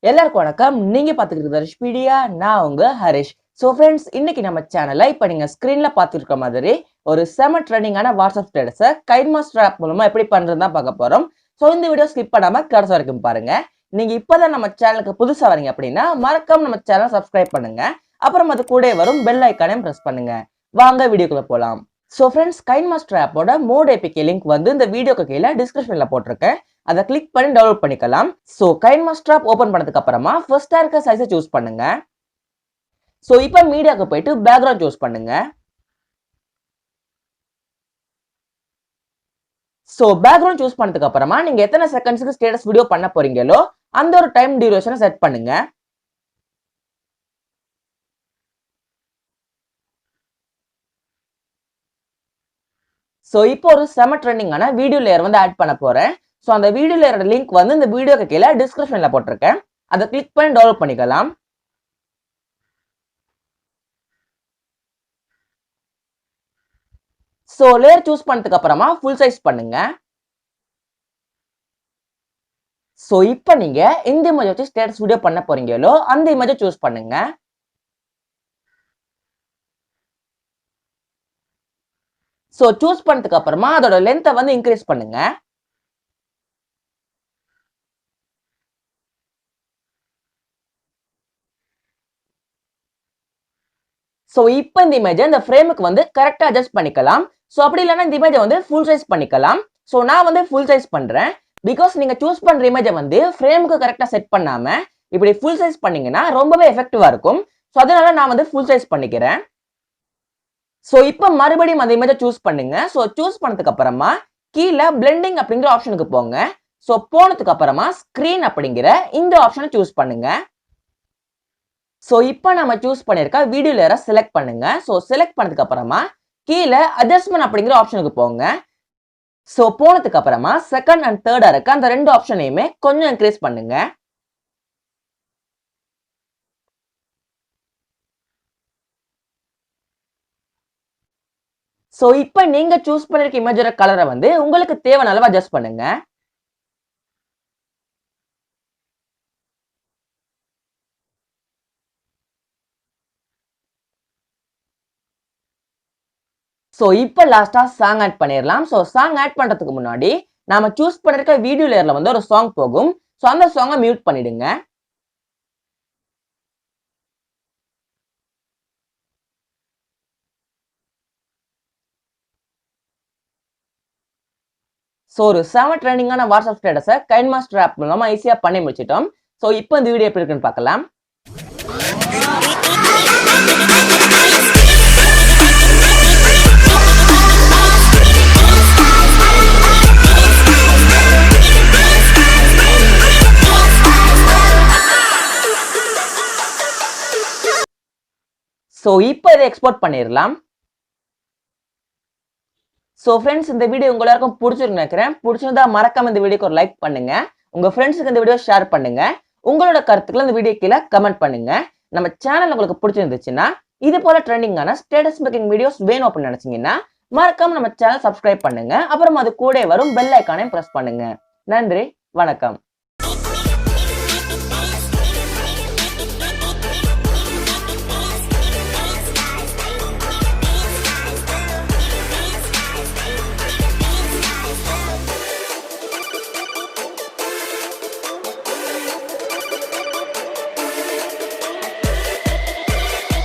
எல்லாருக்கும் வணக்கம். நீங்க பாத்துக்கிட்டு ஹரிஷ்பீடியா, நான் உங்க ஹரிஷ். ஸோ ஃப்ரெண்ட்ஸ், இன்னைக்கு நம்ம சேனல்ல இப்ப நீங்க ஸ்கிரீன்ல பாத்துருக்க மாதிரி ஒரு செம ட்ரெண்டிங்கான வாட்ஸ்அப் ஸ்டேட்டஸை கைன்மாஸ்டர் ஆப் மூலமா எப்படி பண்றதுன்னு தான் பார்க்க போறோம். ஸோ இந்த வீடியோ ஸ்கிப் பண்ணாம கடைசி வரைக்கும் பாருங்க. நீங்க இப்பதான் நம்ம சேனலுக்கு புதுசா வரீங்க அப்படின்னா மறக்காம நம்ம சேனல் சப்ஸ்கிரைப் பண்ணுங்க. அப்புறம் அது கூட வரும் பெல் ஐக்கானையும் பிரஸ் பண்ணுங்க. வாங்க வீடியோக்குள்ள போலாம். ஸோ ஃப்ரெண்ட்ஸ், கைன்மாஸ்டர் ஆப்போட மோட் ஏபிகே லிங்க் வந்து இந்த வீடியோக்கு கீழே டிஸ்கிரிப்ஷன்ல போட்டிருக்கேன். அதை கிளிக் பண்ணி டவுன்லோட் பண்ணிக்கலாம். ஸோ கைன்மாஸ்டர் ஆப் ஓபன் பண்ணதுக்கு அப்புறமா ஃபர்ஸ்டா இருக்க சைஸை சூஸ் பண்ணுங்க. ஸோ இப்போ மீடியாக்கு போயிட்டு பேக்ரவுண்ட் சூஸ் பண்ணுங்க. ஸோ பேக்ரவுண்ட் சூஸ் பண்ணதுக்கு அப்புறமா நீங்க எத்தனை செகண்ட்ஸ்க்கு ஸ்டேட்டஸ் வீடியோ பண்ண போறீங்களோ அந்த ஒரு டைம் டியூரேஷனை செட் பண்ணுங்க. ஸோ இப்போ ஒரு செம ட்ரெண்டிங்கான வீடியோ லேயர் வந்து ஆட் பண்ண போறேன். ஸோ அந்த வீடியோ லேயரோட லிங்க் வந்து இந்த வீடியோக்கு கீழே டிஸ்கிரிப்ஷன்ல போட்டிருக்கேன். அதை கிளிக் பண்ணி டவுன்லோட் பண்ணிக்கலாம். ஸோ லேயர் சூஸ் பண்ணதுக்கு அப்புறமா ஃபுல் சைஸ் பண்ணுங்க. ஸோ இப்போ நீங்க எந்த இமேஜ் வச்சு ஸ்டேட்டஸ் வீடியோ பண்ண போறீங்களோ அந்த இமேஜை சூஸ் பண்ணுங்க. ஸோ சூஸ் பண்ணதுக்கு அப்புறமா அதோட லென்த்தை வந்து இன்க்ரீஸ் பண்ணுங்க. ஸோ இப்போ இந்த இமேஜை இந்த ஃப்ரேமுக்கு வந்து கரெக்டாக அட்ஜஸ்ட் பண்ணிக்கலாம். ஸோ அப்படி இல்லைன்னா இந்த இமேஜை வந்து ஃபுல் சைஸ் பண்ணிக்கலாம். ஸோ நான் வந்து ஃபுல் சைஸ் பண்றேன். பிகாஸ் நீங்க சூஸ் பண்ற இமேஜை வந்து ஃப்ரேமுக்கு கரெக்டாக செட் பண்ணாம இப்படி ஃபுல் சைஸ் பண்ணீங்கன்னா ரொம்பவே எஃபெக்டிவா இருக்கும். ஸோ அதனால நான் வந்து ஃபுல் சைஸ் பண்ணிக்கிறேன். ஸோ இப்போ மறுபடியும் அந்த இமேஜை சூஸ் பண்ணுங்க. ஸோ சூஸ் பண்ணதுக்கு அப்புறமா கீழே பிளெண்டிங் அப்படிங்கிற ஆப்ஷனுக்கு போங்க. ஸோ போனதுக்கு அப்புறமா ஸ்கிரீன் அப்படிங்கிற இந்த ஆப்ஷனை சூஸ் பண்ணுங்க. ஸோ இப்போ நம்ம சூஸ் பண்ணிருக்க வீடியோ லேயரை செலக்ட் பண்ணுங்க. ஸோ செலக்ட் பண்ணதுக்கு அப்புறமா கீழே அட்ஜஸ்ட்மெண்ட் அப்படிங்கிற ஆப்ஷனுக்கு போங்க. ஸோ போனதுக்கு அப்புறமா செகண்ட் அண்ட் தேர்டா இருக்க அந்த ரெண்டு ஆப்ஷனையுமே கொஞ்சம் இன்க்ரீஸ் பண்ணுங்க. ஸோ இப்போ நீங்க சூஸ் பண்ணிருக்க இமேஜோட கலரை வந்து உங்களுக்கு தேவையான அளவு அட்ஜஸ்ட் பண்ணுங்க. ஸோ இப்போ லாஸ்டா சாங் ஆட் பண்ணிடலாம். ஸோ சாங் ஆட் பண்றதுக்கு முன்னாடி நாம சூஸ் பண்ணிருக்க வீடியோ லேயர்ல வந்து ஒரு சாங் போகும். ஸோ அந்த சாங்கை மியூட் பண்ணிடுங்க. ஸோ ஒரு செம ட்ரெண்டிங்கான வாட்ஸ்அப் ஸ்டேட்டஸை கைன்மாஸ்டர் ஆப் மூலமா ஈஸியா பண்ணி முடிச்சிட்டோம். ஸோ இப்போ இந்த வீடியோ எப்படி இருக்குன்னு பார்க்கலாம். ஸோ இப்போ இதை எக்ஸ்போர்ட் பண்ணிடலாம். ஸோ ஃப்ரெண்ட்ஸ், இந்த வீடியோ உங்க எல்லாருக்கும் பிடிச்சிருக்கு நினைக்கிறேன். பிடிச்சிருந்தா மறக்காம இந்த வீடியோக்கு ஒரு லைக் பண்ணுங்க. உங்க ஃப்ரெண்ட்ஸுக்கு இந்த வீடியோ ஷேர் பண்ணுங்க. உங்களோட கருத்துக்களை இந்த வீடியோ கீழே கமெண்ட் பண்ணுங்க. நம்ம சேனல் உங்களுக்கு பிடிச்சிருந்துச்சுன்னா இது போல ட்ரெண்டிங்கான ஸ்டேட்டஸ் மேக்கிங் வீடியோஸ் வேணும் அப்படின்னு நினைச்சீங்கன்னா மறக்காம நம்ம சேனல் சப்ஸ்கிரைப் பண்ணுங்க. அப்புறம் அது கூட வரும் பெல் ஐக்கானையும் பிரஸ் பண்ணுங்க. நன்றி, வணக்கம்.